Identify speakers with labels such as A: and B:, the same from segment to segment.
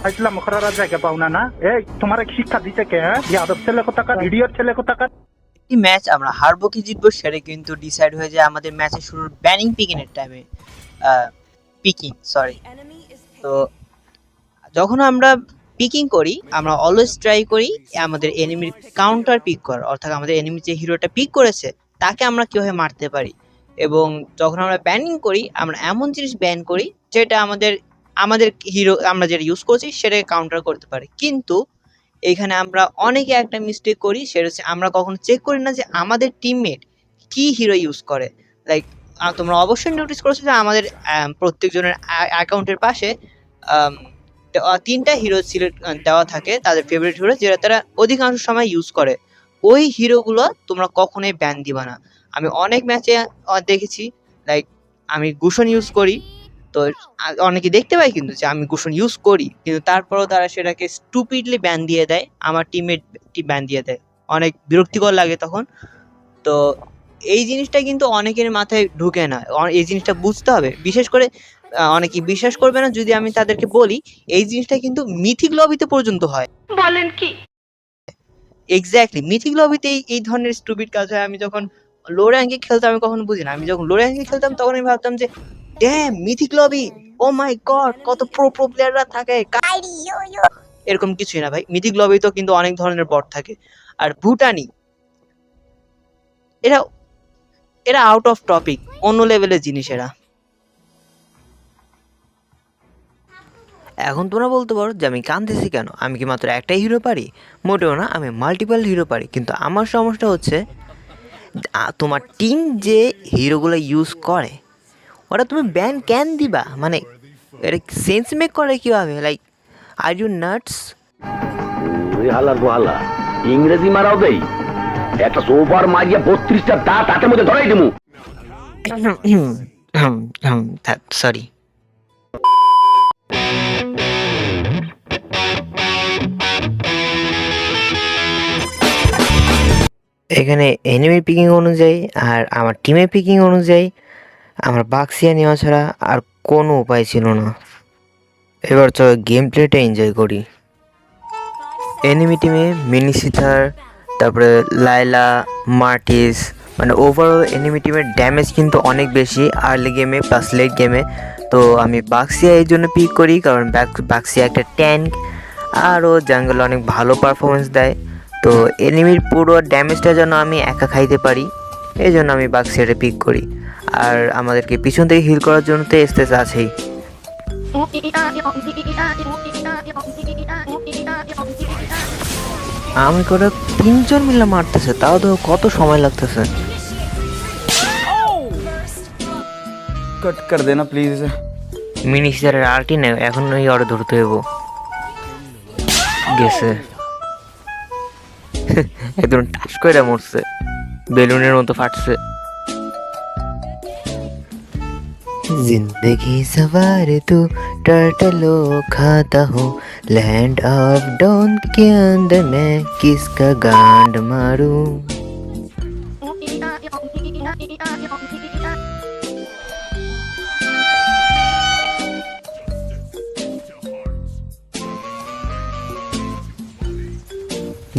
A: ফাইজলাম করার জায়গা পাও না? এই তোমার শিক্ষা দিতে কে? যাদব ছেলে কোথাকার, ইডিয়ট ছেলে কোথাকার।
B: একটি ম্যাচ আমরা হারবো কি জিতবো সেটা কিন্তু ডিসাইড হয়ে যায় আমাদের ম্যাচের শুরুর ব্যানিং পিকিংয়ের টাইমে। তো যখন আমরা পিকিং করি আমরা অলওয়েজ ট্রাই করি আমাদের এনিমির কাউন্টার পিক করার, অর্থাৎ আমাদের এনিমি যে হিরোটা পিক করেছে তাকে আমরা কীভাবে মারতে পারি। এবং যখন আমরা ব্যানিং করি আমরা এমন জিনিস ব্যান করি যেটা আমাদের আমাদের হিরো আমরা যেটা ইউজ করছি সেটাকে কাউন্টার করতে পারে। কিন্তু এইখানে আমরা অনেকে একটা মিস্টেক করি, সেটা হচ্ছে আমরা কখনো চেক করি না যে আমাদের টিমমেট কি হিরো ইউজ করে। লাইক তোমরা অবশ্যই নোটিস করেছো যে আমাদের প্রত্যেকজনের অ্যাকাউন্টের পাশে তিনটা হিরো সিলেক্ট দেওয়া থাকে, তাদের ফেভারিট হিরো যেটা তারা অধিকাংশ সময় ইউজ করে। ওই হিরোগুলো তোমরা কখনোই ব্যান দিবা না। আমি অনেক ম্যাচে দেখেছি, লাইক আমি গুশন ইউজ করি, তো অনেকে দেখতে পাই কিন্তু যে আমি গুশন ইউজ করি, কিন্তু তারপরেও তারা সেটাকে স্টুপিডলি ব্যান দিয়ে দেয়, আমার টিমমেট ব্যান দিয়ে দেয়। অনেক বিরক্তিকর লাগে তখন। তো এই জিনিসটা কিন্তু অনেকের মাথায় ঢুকে না, এই জিনিসটা বুঝতে হবে। বিশেষ করে অনেকে বিশ্বাস করবে না যদি আমি তাদেরকে বলি এই জিনিসটা কিন্তু মিথিক লবিতে পর্যন্ত হয়।
C: বলেন কি?
B: এক্স্যাক্টলি, মিথিক লবিতে এই ধরনের স্টুপিড কাজ হয়। আমি যখন লো র্যাঙ্কে খেলতাম আমি কখনো বুঝি না, আমি যখন লো র্যাঙ্কে খেলতাম তখন আমি ভাবতাম যে ড্যাম মিথিক লবি, ও মাই গড কত প্রো প্লেয়াররা থাকে। এরকম কিছুই না ভাই, মিথিক লবি তো কিন্তু অনেক ধরনের বট থাকে। আর ভুটানি এরা এরা আউট অফ টপিক, অন্য লেভেলের জিনিস এরা। এখন তোমরা বলতে পারো যে আমি কাঁদতেছি কেন, আমি কি মাত্র একটাই হিরো পারি? মোটেও না, আমি মাল্টিপল হিরো পারি। কিন্তু আমার সমস্যা হচ্ছে তোমার টিম যে হিরোগুলো ইউজ করে ওরা তুমি ব্যান ক্যান দিবা, মানে এটা সেন্স মেক করে কীভাবে? Like are you nuts?
D: হালার গোহালা ইংরেজি মারাও দেই, একটা সোফার মারিয়া 32টা দাঁত হাতের মধ্যে ধরাই দিমু।
B: সরি। এখানে এনিমির পিকিং অনুযায়ী আর আমার টিমের পিকিং অনুযায়ী আমার বাক্সিয়া নেওয়া ছাড়া আর কোনো উপায় ছিল না। এবার চলো গেম প্লেটা এনজয় করি। এনিমি টিমে মিনিসিথার, তারপরে লাইলা, মার্টিস, মানে ওভারঅল এনিমি টিমের ড্যামেজ কিন্তু অনেক বেশি আর্লি গেমে প্লাস লেট গেমে। তো আমি বাক্সিয়া এই জন্য পিক করি কারণ বাক্সিয়া একটা ট্যাঙ্ক আর ও জাঙ্গলে অনেক ভালো পারফরমেন্স দেয়। তো এনিমির পুরো ড্যামেজটা যেন আমি একা খাইতে পারি এই জন্য আমি বাক্সিয়াটা পিক করি। আর আমাদেরকে পিছন থেকে হিল করার জন্য তো এসতেস আছেই। আমাকে ওরা 3জন মিলে মারতেছে, তাও তো কত সময় লাগতেছে।
E: कट कर देना प्लीज इसे।
B: মিনি সিজারের আর্টি নেই, এখন ওই অর্ডার ধরতে হইব। গেছে একদম টাচ করে মরছে, বেলুনের মতো ফাটছে। जिंदगी सवार तू टर्टलो खाता हूँ, लैंड ऑफ डॉन के अंदर मैं किसका गांड मारूं।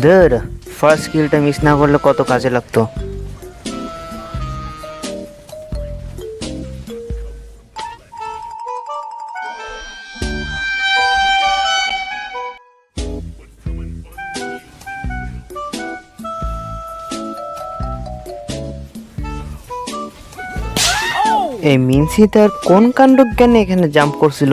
B: ধর ফার্স্ট কিলটা মিস না করলে কত কাজে লাগতো। এই মিনসি তার কোন কাণ্ড জ্ঞানে এখানে জাম্প করছিল?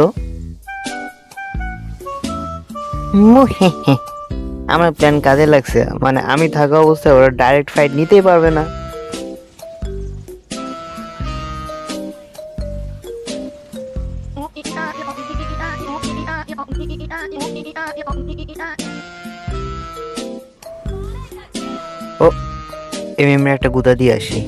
B: আমার প্ল্যান কাজে লাগছে, মানে আমি থাকা অবস্থায় ওরা ডাইরেক্ট ফাইট নিতেই পারবে না। ও এমএম একটা গুদা দিয়ে আসি।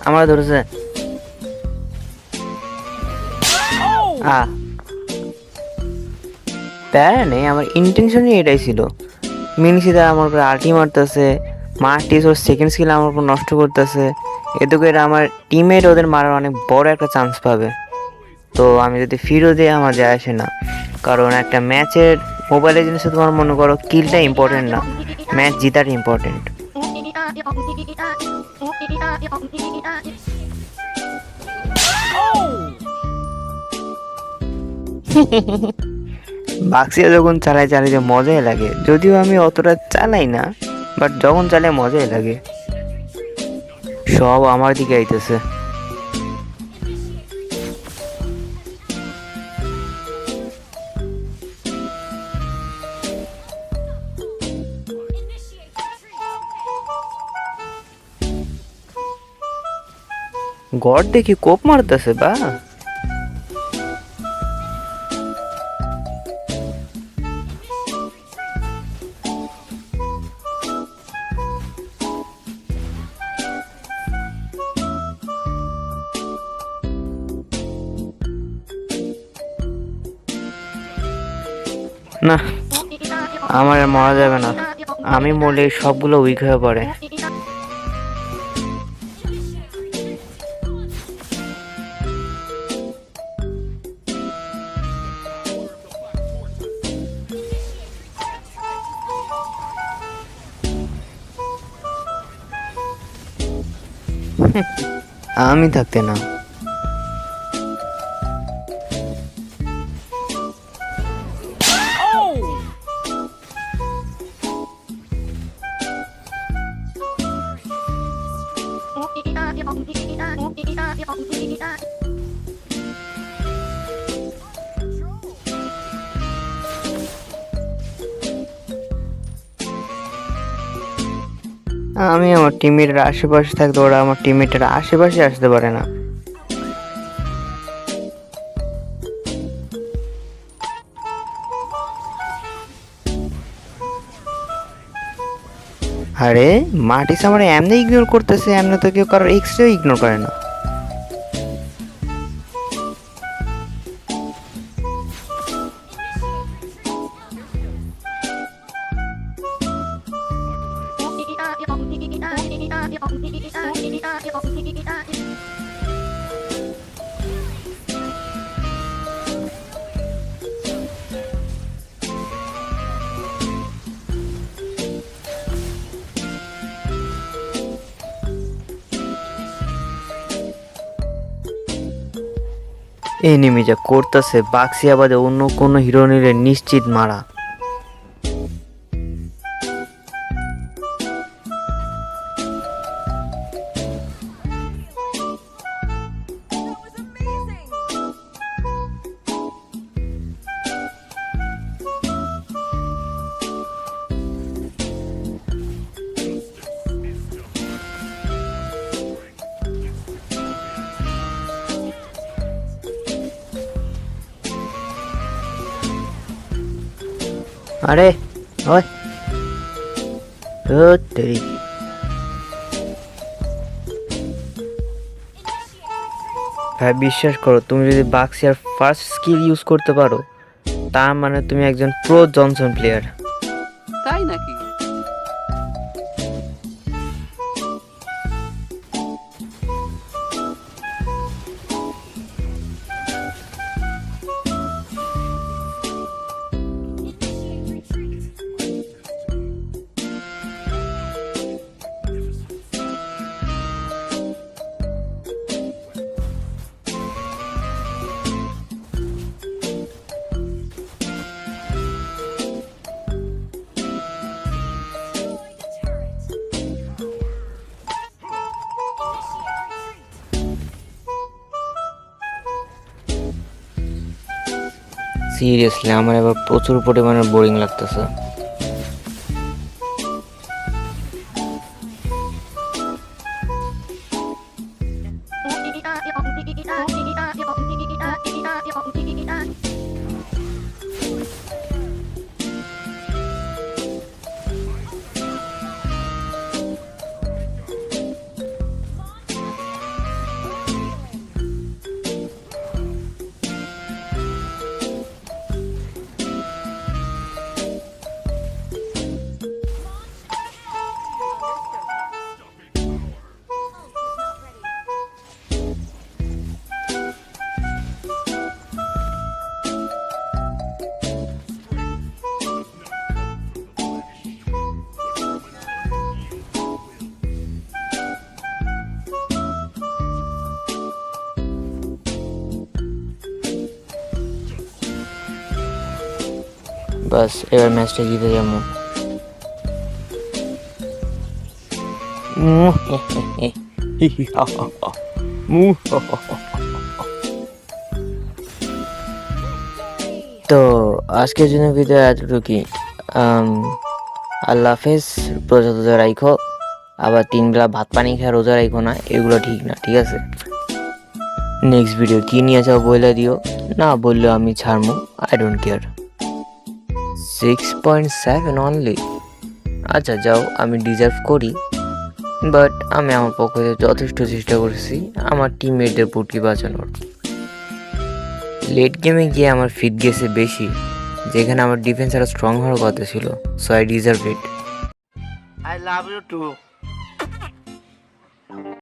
C: আমার ধরেছে প্যারা নেই, আমার ইন্টেনশনই এটাই ছিল। মিনসিদা আমার উপরে আল্টি মারতেছে, মার্টিস ওর সেকেন্ড স্কিল আমার উপর নষ্ট করতেছে, এতে করে আমার টিমের ওদের মারার অনেক বড় একটা চান্স পাবে। তো আমি যদি ফিরও দিই আমার যায় আসে না, কারণ একটা ম্যাচের মোবাইলের জিনিসে তোমার মনে করো কিলটা ইম্পর্টেন্ট না, ম্যাচ জিতাটা ইম্পর্টেন্ট। বাক্সিয়া যখন চালাইতে মজাই লাগে, যদিও আমি অতটা চালাই না, বাট যখন চালাই মজাই লাগে। সব আমার দিকে আইতেছে। গড দেখি কোপ মারতেছে বা না, আমার আর মরা যাবে না। আমি মরলে সবগুলো উইক হয়ে পড়ে। আমি থাকতে না। আমি আমার টিমমেটের আশেপাশে থাকতে, ওরা আমার টিমমেটের আশেপাশে আসতে পারে না। আরে মার্টিস আমার এমনি ইগনোর করতেছে, এমনি তো কেউ কারোর এক্সরেও ইগনোর করে না। এনিমি যা করতেছে, বাক্সিয়া বাদে অন্য কোনো হিরো নিলে নিশ্চিত মারা। আরে ওই তেরি ভাই, বিশ্বাস করো, তুমি যদি বাক্সিয়ার ফার্স্ট স্কিল ইউজ করতে পারো, তার মানে তুমি একজন প্রো জনসন প্লেয়ার।
F: তাই নাকি?
C: সিরিয়াসলি আমার এবার প্রচুর পরিমাণে বোরিং লাগতেছে। বাস এবার ম্যাচটা জিতে যাবো। তো আজকের জন্য ভিডিও এতটুকুই। আল্লাহ হাফেজ। রোজা টোজা রাখো, আবার 3 বেলা ভাত পানি খেয়ে রোজা রাখো না, এগুলো ঠিক না, ঠিক আছে? নেক্সট ভিডিও কি নিয়ে যাও বলে দিও, না বললেও আমি ছাড়মু, আই ডোন্ট কেয়ার। 6.7 অনলি। আচ্ছা যাও, আমি ডিজার্ভ করি, বাট আমি আমার পক্ষ থেকে যথেষ্ট চেষ্টা করেছি আমার টিমমেটদের পুটকি বাঁচানোর। লেট গেমে গিয়ে আমার ফিট গেছে বেশি, যেখানে আমার ডিফেন্স আরও স্ট্রং হওয়ার কথা ছিল, so I deserve it.
A: I love you two.